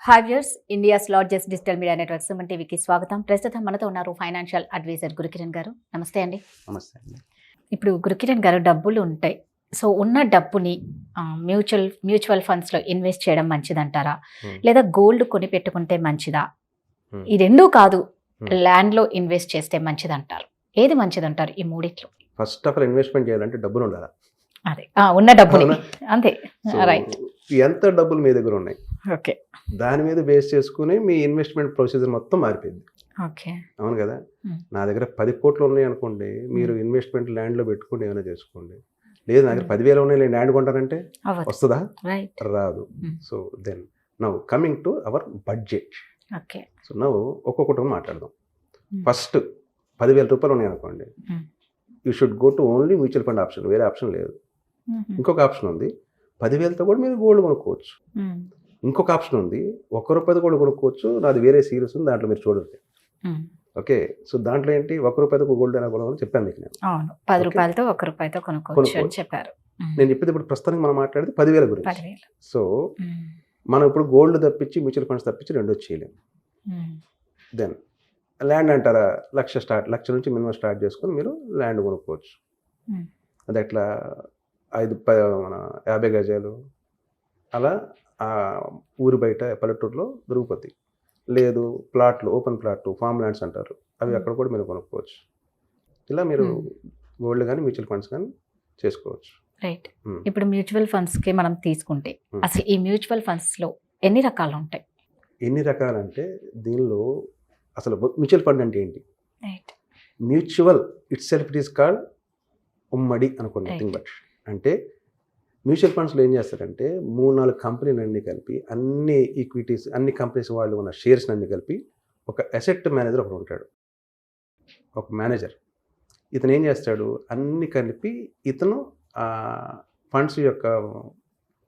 Hi viewers, India's largest digital media network SumanTVకి స్వాగతం. ప్రస్తుతం మనతో ఉన్నారు ఫైనాన్షియల్ అడ్వైజర్ గురుకిరణ్ గారు. నమస్తే అండి. నమస్తే అండి. ఇప్పుడు గురుకిరణ్ గారు, డబ్బులు ఉంటాయి, సో ఉన్న డబ్బుని మ్యూచువల్ ఫండ్స్లో ఇన్వెస్ట్ చేయడం మంచిదంటారా, లేదా గోల్డ్ కొని పెట్టుకుంటే మంచిదా? ఈ రెండూ కాదు, ల్యాండ్లో ఇన్వెస్ట్ చేస్తే మంచిదంటారు. ఏది మంచిదంటారు ఈ మూడిట్లో? ఫస్ట్ ఆఫ్ ఆల్ ఇన్వెస్ట్మెంట్ చేయాలంటే డబ్బులు ఉండాలి. అదే ఉన్న డబ్బులు అంతే, రైట్. ఎంత డబ్బులు మీ దగ్గర ఉన్నాయి, ఓకే, దాని మీద బేస్ చేసుకుని మీ ఇన్వెస్ట్మెంట్ ప్రొసీజర్ మొత్తం మారిపోయింది. ఓకే, అవును కదా. నా దగ్గర 10 కోట్లు ఉన్నాయి అనుకోండి, మీరు ఇన్వెస్ట్మెంట్ ల్యాండ్లో పెట్టుకుని ఏమైనా చేసుకోండి. లేదు నా దగ్గర 10,000 ఉన్నాయి, ల్యాండ్ కొంటారంటే వస్తుందా? రాదు. So then now coming to our budget. Okay, so now ఒక్కొక్కటి మాట్లాడదాం. ఫస్ట్ 10,000 రూపాయలు ఉన్నాయి అనుకోండి, you should go to only mutual fund option, వేరే ఆప్షన్ లేదు. ఇంకొక ఆప్షన్ ఉంది, 10,000తో కూడా మీరు గోల్డ్ కొనుక్కోవచ్చు. ఇంకొక ఆప్షన్ ఉంది, ₹1 కూడా కొనుక్కోవచ్చు. నాది వేరే సిరీస్ ఉంది, దాంట్లో మీరు చూడండి. ఓకే, సో దాంట్లో ఏంటి, ₹1 గోల్డ్ అయినా కొనుక్కోవాలని చెప్పాను మీకు నేను. అవును, ₹10తో ₹1 కొనుక్కోవచ్చు అని చెప్పారు. నేను చెప్పేది ఇప్పుడు ప్రస్తుతానికి మనం మాట్లాడేది 10,000 గురించి. సో మనం ఇప్పుడు గోల్డ్ తప్పించి మ్యూచువల్ ఫండ్స్ తప్పించి రెండు వచ్చేయలేము. దెన్ ల్యాండ్ అంటారా, లక్ష నుంచి మినిమం స్టార్ట్ చేసుకొని మీరు ల్యాండ్ కొనుక్కోవచ్చు. అది ఎట్లా, 50 గజాలు అలా ఊరి బయట పల్లెటూరులో దొరికిపోతాయి. లేదు ప్లాట్లు, ఓపెన్ ప్లాట్లు, ఫామ్ ల్యాండ్స్ అంటారు, అవి అక్కడ కూడా మీరు కొనుక్కోవచ్చు. ఇలా మీరు గోల్డ్ కానీ మ్యూచువల్ ఫండ్స్ కానీ చేసుకోవచ్చు. రైట్. ఇప్పుడు మ్యూచువల్ ఫండ్స్కి మనం తీసుకుంటే అసలు ఈ మ్యూచువల్ ఫండ్స్లో ఎన్ని రకాలు ఉంటాయి? ఎన్ని రకాలంటే దీనిలో అసలు మ్యూచువల్ ఫండ్ అంటే ఏంటి? Mutual it self it is called ఉమ్మడి అనుకోండి, నథింగ్ బట్. అంటే మ్యూచువల్ ఫండ్స్లో ఏం చేస్తారంటే 3-4 కంపెనీలు అన్నీ కలిపి, అన్ని ఈక్విటీస్, అన్ని కంపెనీస్ వాళ్ళు ఉన్న షేర్స్ అన్ని కలిపి ఒక అసెట్ మేనేజర్ ఒకడు ఉంటాడు, ఒక మేనేజర్. ఇతను ఏం చేస్తాడు, అన్ని కలిపి ఇతను ఫండ్స్ యొక్క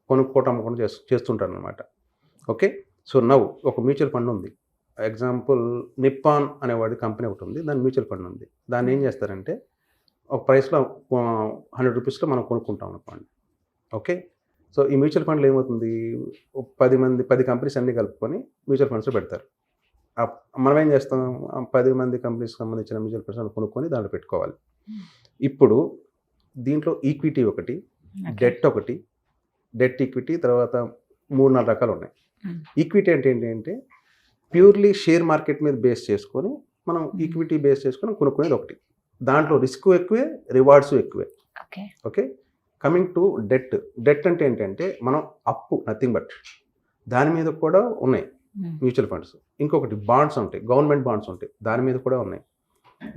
కొనుక్కోవటం అమ్ముకోవడం చేస్తుంటాడు అనమాట. ఓకే, సో నవ్వు ఒక మ్యూచువల్ ఫండ్ ఉంది. ఎగ్జాంపుల్ నిప్పాన్ అనేవాడి కంపెనీ ఒకటి ఉంది, దాని మ్యూచువల్ ఫండ్ ఉంది. దాన్ని ఏం చేస్తారంటే ఒక ప్రైస్లో ₹100 మనం కొనుక్కుంటాం అనుకోండి. ఓకే, సో ఈ మ్యూచువల్ ఫండ్లో ఏమవుతుంది, 10 కంపెనీస్ అన్నీ కలుపుకొని మ్యూచువల్ ఫండ్స్లో పెడతారు. మనం ఏం చేస్తాం, 10 కంపెనీస్కి సంబంధించిన మ్యూచువల్ ఫండ్స్ కొనుక్కొని దాంట్లో పెట్టుకోవాలి. ఇప్పుడు దీంట్లో ఈక్విటీ ఒకటి, డెట్ ఒకటి, డెట్ ఈక్విటీ, తర్వాత 3-4 రకాలు ఉన్నాయి. ఈక్విటీ అంటే ఏంటంటే ప్యూర్లీ షేర్ మార్కెట్ మీద బేస్ చేసుకొని మనం ఈక్విటీ బేస్ చేసుకొని కొనుక్కునేది ఒకటి. దాంట్లో రిస్క్ ఎక్కువే, రివార్డ్స్ ఎక్కువే. Okay, coming to debt. Debt అంటే ఏంటంటే మనం అప్పు, నథింగ్ బట్. దాని మీద కూడా ఉన్నాయి మ్యూచువల్ ఫండ్స్. ఇంకొకటి బాండ్స్ ఉంటాయి, గవర్నమెంట్ బాండ్స్ ఉంటాయి, దాని మీద కూడా ఉన్నాయి.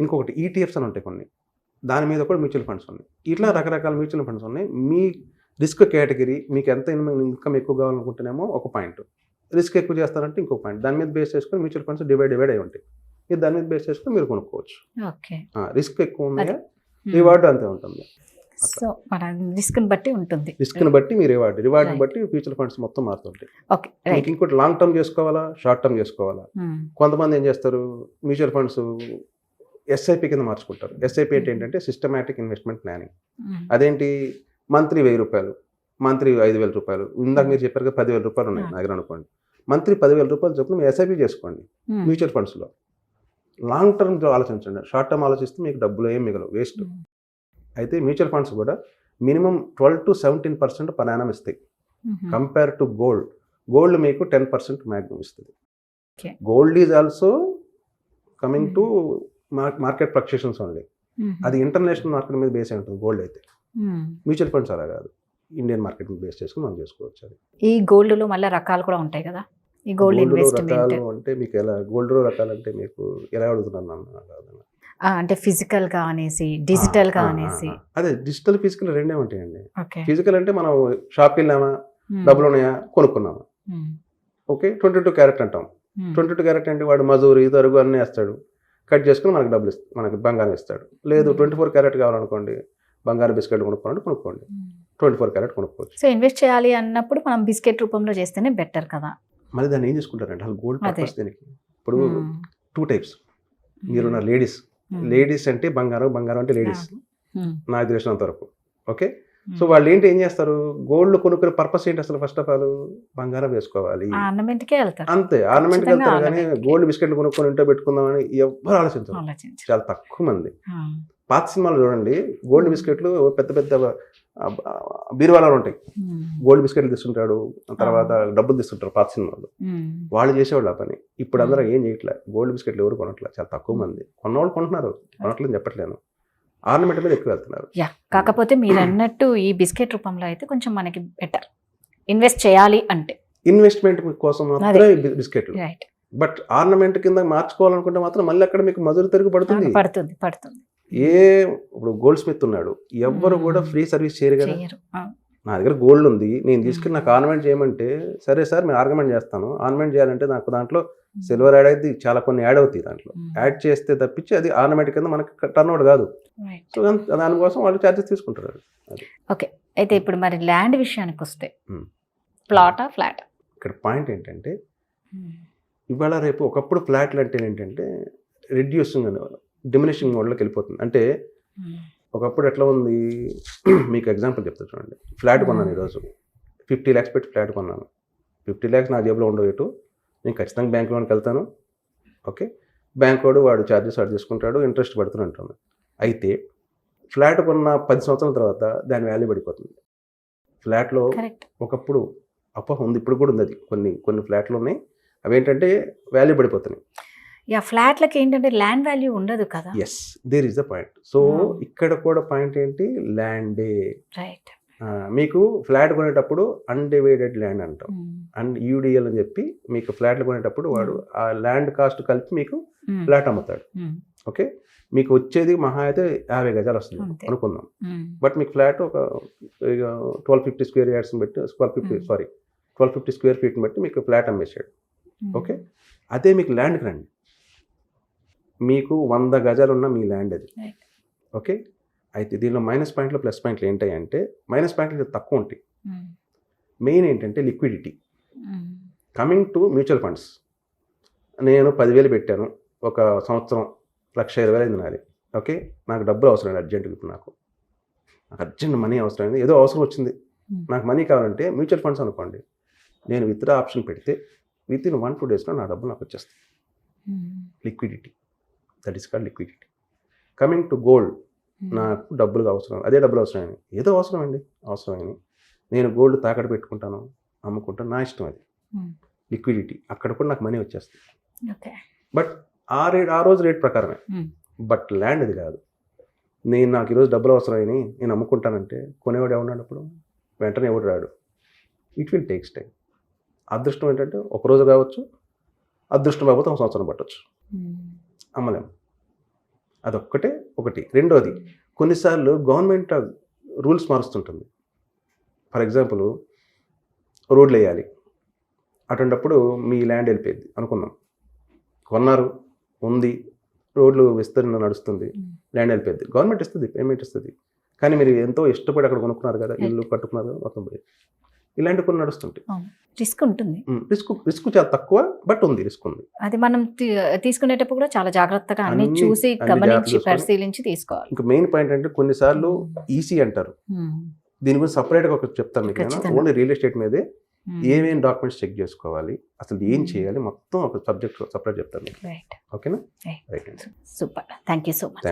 ఇంకొకటి ఈటీఎఫ్స్ అని ఉంటాయి కొన్ని, దాని మీద కూడా మ్యూచువల్ ఫండ్స్ ఉన్నాయి. ఇట్లా రకరకాల మ్యూచువల్ ఫండ్స్ ఉన్నాయి. మీ రిస్క్ కేటగిరీ, మీకు ఎంత ఇన్కమ్ ఎక్కువ కావాలనుకుంటేనేమో ఒక పాయింట్, రిస్క్ ఎక్కువ చేస్తారంటే ఇంకో పాయింట్. దాని మీద బేస్ చేసుకొని మ్యూచువల్ ఫండ్స్ డివైడ్ అయి ఉంటాయి. ఇది దాని మీద బేస్ చేసుకొని మీరు కొనుక్కోవచ్చు. రిస్క్ ఎక్కువ ఉన్నాయా, రివార్డ్ అంతే ఉంటుంది. సో మన రిస్క్ని బట్టి ఉంటుంది, రిస్క్ని బట్టి మీ రివార్డ్ని బట్టి మ్యూచువల్ ఫండ్స్ మొత్తం మారుతుంటాయి. మీకు ఇంకోటి లాంగ్ టర్మ్ చేసుకోవాలా, షార్ట్ టర్మ్ చేసుకోవాలా. కొంతమంది ఏం చేస్తారు, మ్యూచువల్ ఫండ్స్ ఎస్ఐపి కింద మార్చుకుంటారు. ఎస్ఐపి అంటే ఏంటంటే సిస్టమాటిక్ ఇన్వెస్ట్మెంట్ ప్లానింగ్. అదేంటి, మంత్లీ ₹1,000, మంత్లీ ₹5,000. ఇందాక మీరు చెప్పారు కదా ₹10,000 ఉన్నాయి నా దగ్గర అనుకోండి, మంత్లీ ₹10,000 చొప్పున మీరు ఎస్ఐపి చేసుకోండి మ్యూచువల్ ఫండ్స్లో. లాంగ్ టర్మ్ ఆలోచించండి, షార్ట్ టర్మ్ ఆలోచిస్తే మీకు డబ్బులు ఏం మిగలవు, వేస్ట్. అయితే మ్యూచువల్ ఫండ్స్ కూడా మినిమం 12 to 17% పర్ యానం ఇస్తాయి కంపేర్ టు గోల్డ్. గోల్డ్ మీకు 10% మ్యాక్సిమం ఇస్తుంది. Gold is also coming to market fluctuations only. అది ఇంటర్నేషనల్ మార్కెట్ మీద బేస్ అయి ఉంటుంది గోల్డ్ అయితే. మ్యూచువల్ ఫండ్స్ అలా కాదు, ఇండియన్ మార్కెట్ మీద బేస్ చేసుకుని మనం చేసుకోవచ్చు. అది ఈ గోల్డ్లో మళ్ళీ రకాలు కూడా ఉంటాయి కదా, ఈ గోల్డ్ రకాలు అంటే మీకు ఎలా, గోల్డ్లో రకాలు అంటే మీకు ఎలా అడుగుతున్నాను అంటే ఫిజికల్ గా అనేసి, డిజిటల్ గా అనేసి. అదే డిజిటల్, ఫిజికల్ రెండే ఉంటాయండి. ఫిజికల్ అంటే మనం షాప్కి వెళ్ళామా, డబ్బులు ఉన్నాయా, కొనుక్కున్నామా. ఓకే, 22 క్యారెట్ అంటాం. 22 క్యారెట్ అంటే వాడు మజూరి, తరుగు అన్నీ వేస్తాడు, కట్ చేసుకుని మనకు డబ్బులు మనకి బంగారం ఇస్తాడు. లేదు 24 క్యారెట్ కావాలనుకోండి, బంగారు బిస్కెట్ కొనుక్కోండి, 24 క్యారెట్ కొనుక్కోవచ్చు. సో ఇన్వెస్ట్ చేయాలి అన్నప్పుడు మనం బిస్కెట్ రూపంలో చేస్తేనే బెటర్ కదా. మరి దాన్ని ఏం చేసుకుంటారంటే అసలు గోల్డ్ పర్పస్ దీనికి. ఇప్పుడు 2 టైప్స్ మీరున్న లేడీస్ అంటే బంగారం అంటే లేడీస్ నాకు తెలిసినంత వరకు. ఓకే, సో వాళ్ళు ఏం చేస్తారు, గోల్డ్ కొనుక్కునే పర్పస్ ఏంటి అసలు? ఫస్ట్ ఆఫ్ ఆల్ బంగారం వేసుకోవాలి, ఆర్నమెంట్కే వెళ్తారు, అంతే. ఆర్నమెంట్కి వెళ్తారు, కానీ గోల్డ్ బిస్కెట్లు కొనుక్కొని ఇంట్లో పెట్టుకుందామని ఎవరు ఆలోచించారు, చాలా తక్కువ మంది. పాత సినిమాలు చూడండి, గోల్డ్ బిస్కెట్లు పెద్ద పెద్ద బీరువాలో ఉంటాయి, గోల్డ్ బిస్కెట్లు తీసుకుంటాడు, తర్వాత డబ్బులు తీసుకుంటారు పాత సినిమాలు. వాళ్ళు చేసేవాళ్ళు ఆ పని. ఇప్పుడు అందరూ ఏం చేయట్లేదు, గోల్డ్ బిస్కెట్లు ఎవరు కొనట్లేదు, చాలా తక్కువ మంది. కొన్నవాళ్ళు కొంటున్నారు, కొనట్లేదు చెప్పట్లేను, ఆర్నమెంట్ మీద ఎక్కువ వెళ్తున్నారు. కాకపోతే మీరు అన్నట్టు ఈ బిస్కెట్ రూపంలో అయితే కొంచెం మనకి బెటర్, ఇన్వెస్ట్ చేయాలి అంటే ఇన్వెస్ట్మెంట్ కోసం మాత్రమే బిస్కెట్లు. బట్ ఆర్నమెంట్ కింద మార్చుకోవాలనుకుంటే మాత్రం మళ్ళీ అక్కడ మీకు మజూరు తిరిగి పడుతుంది. ఇప్పుడు గోల్డ్ స్మిత్ ఉన్నాడు, ఎవ్వరు కూడా ఫ్రీ సర్వీస్ చేయరు కదా. నా దగ్గర గోల్డ్ ఉంది, నేను తీసుకుని నాకు ఆర్నమెంట్ చేయమంటే సరే సార్ నేను ఆర్నమెంట్ చేస్తాను. ఆర్నమెంట్ చేయాలంటే నాకు దాంట్లో సిల్వర్ యాడ్ అయితే చాలా కొన్ని యాడ్ అవుతాయి, దాంట్లో యాడ్ చేస్తే తప్పించి అది ఆర్నమెంట్ కింద మనకి టర్న్ అవుట్ కాదు. సో దానికోసం వాళ్ళు ఛార్జెస్ తీసుకుంటారు. ఓకే, అయితే ఇప్పుడు మరి ల్యాండ్ విషయానికి వస్తే ప్లాటా ఫ్లాట్, ఇక్కడ పాయింట్ ఏంటంటే ఇవాళ రేపు ఒకప్పుడు ఫ్లాట్లు అంటే ఏంటంటే రిడ్యూసింగ్ అని డిమినిషింగ్ మోడ్లోకి వెళ్ళిపోతుంది. అంటే ఒకప్పుడు ఎట్లా ఉంది, మీకు ఎగ్జాంపుల్ చెప్తా చూడండి. ఫ్లాట్ కొన్నాను ఈరోజు, 50 lakhs పెట్టి ఫ్లాట్ కొన్నాను. 50 lakhs నా జేబులో ఉండవు, నేను ఖచ్చితంగా బ్యాంక్ లోన్కి వెళ్తాను. ఓకే, బ్యాంక్ వాడు ఛార్జెస్ వాడు తీసుకుంటాడు, ఇంట్రెస్ట్ పడుతూనే ఉంటాను. అయితే ఫ్లాట్ కొన్న 10 సంవత్సరాల తర్వాత దాని వాల్యూ పడిపోతుంది. ఫ్లాట్లో ఒకప్పుడు అపోహ ఉంది, ఇప్పుడు కూడా ఉంది, అది కొన్ని ఫ్లాట్లు ఉన్నాయి, అవేంటంటే వాల్యూ పడిపోతున్నాయి. ఫ్లాట్లకి ఏంటంటే ల్యాండ్ వాల్యూ ఉండదు కదా. Yes, there is the point. So ఇక్కడ కూడా పాయింట్ ఏంటి, ల్యాండే. రైట్, మీకు ఫ్లాట్ కొనేటప్పుడు అన్డివైడెడ్ ల్యాండ్ అంటాం, అండ్ యూడిఎల్ అని చెప్పి మీకు ఫ్లాట్లు కొనేటప్పుడు వాడు ఆ ల్యాండ్ కాస్ట్ కలిపి మీకు ఫ్లాట్ అమ్ముతాడు. ఓకే, మీకు వచ్చేది మహా అయితే 50 గజాలు వస్తుంది అనుకుందాం. బట్ మీకు ఫ్లాట్ ఒక 1250 స్క్వేర్ యార్డ్స్ని బట్టి 1250 స్క్వేర్ ఫీట్ని బట్టి మీకు ఫ్లాట్ అమ్మేసాడు. ఓకే, అదే మీకు ల్యాండ్కి రండి, మీకు 100 గజాలు ఉన్న మీ ల్యాండ్ అది. ఓకే, అయితే దీనిలో మైనస్ పాయింట్లు ప్లస్ పాయింట్లు ఏంటంటే, మైనస్ పాయింట్లు తక్కువ ఉంటాయి. మెయిన్ ఏంటంటే liquidity. Coming to mutual funds, నేను 10,000 పెట్టాను, ఒక సంవత్సరం 1,20,000 అయింది నాది. ఓకే, నాకు డబ్బులు అవసరం లేదు అర్జెంటుగా, ఇప్పుడు నాకు అర్జెంట్ మనీ అవసరమైంది, ఏదో అవసరం వచ్చింది, నాకు మనీ కావాలంటే మ్యూచువల్ ఫండ్స్ అనుకోండి, నేను విత్డ్రా ఆప్షన్ పెడితే విత్ ఇన్ 1-2 daysలో నా డబ్బులు నాకు వచ్చేస్తాయి. Liquidity, that is called liquidity. Coming to gold, నాకు డబ్బులు అవసరం, అదే డబ్బులు అవసరమైనవి, ఏదో అవసరమైనవి నేను గోల్డ్ తాకట్టు పెట్టుకుంటాను, అమ్ముకుంటాను, నా ఇష్టం, అది లిక్విడిటీ. అక్కడ కూడా నాకు మనీ వచ్చేస్తుంది. బట్ ఆ రోజు రేట్ ప్రకారమే. బట్ ల్యాండ్ అది కాదు, నాకు ఈరోజు డబ్బులు అవసరమైనవి నేను అమ్ముకుంటానంటే కొనేవాడు ఎవరున్నాడు, అప్పుడు వెంటనే ఎవడు రాడు. It will takes time. అదృష్టం ఏంటంటే ఒకరోజు కావచ్చు, అదృష్టం కాకపోతే ఒక సంవత్సరం పట్టవచ్చు, అమ్మలేము. అదొక్కటే ఒకటి. రెండోది, కొన్నిసార్లు గవర్నమెంట్ రూల్స్ మారుస్తుంటుంది. ఫర్ ఎగ్జాంపుల్ రోడ్లు వేయాలి, అటువంటిప్పుడు మీ ల్యాండ్ వెళ్ళిపోయింది అనుకుందాం, కొన్నారు, ఉంది, రోడ్లు విస్తరణ నడుస్తుంది, ల్యాండ్ వెళ్ళిపోయింది, గవర్నమెంట్ ఇస్తుంది, పేమెంట్ ఇస్తుంది, కానీ మీరు ఎంతో ఇష్టపడి అక్కడ కొనుక్కున్నారు కదా, ఇల్లు కట్టుకున్నారు కదా, మొత్తం పోయి. ఇలాంటి కొన్ని నడుస్తుంటాయి. రిస్క్ ఉంటుంది, రిస్క్ చాలా తక్కువ, బట్ ఉంది, రిస్క్ ఉంది. అది మనం తీసుకునేటప్పుడు కూడా చాలా జాగ్రత్తగా అన్ని చూసి గమనించి పరిశీలించి తీసుకోవాలి. ఇంకా మెయిన్ పాయింట్ అంటే కొన్నిసార్లు ఈసీ అంటారు, దీని గురించి సపరేట్గా ఒకటి చెప్తాను మీకు. నేను ఓన్లీ రియల్ ఎస్టేట్ మీదే ఏమేమి డాక్యుమెంట్స్ చెక్ చేసుకోవాలి, అసలు ఏం చేయాలి, మొత్తం ఒక సబ్జెక్ట్ సపరేట్ చెప్తాను మీకు. ఓకేనా? Right, super, thank you so much.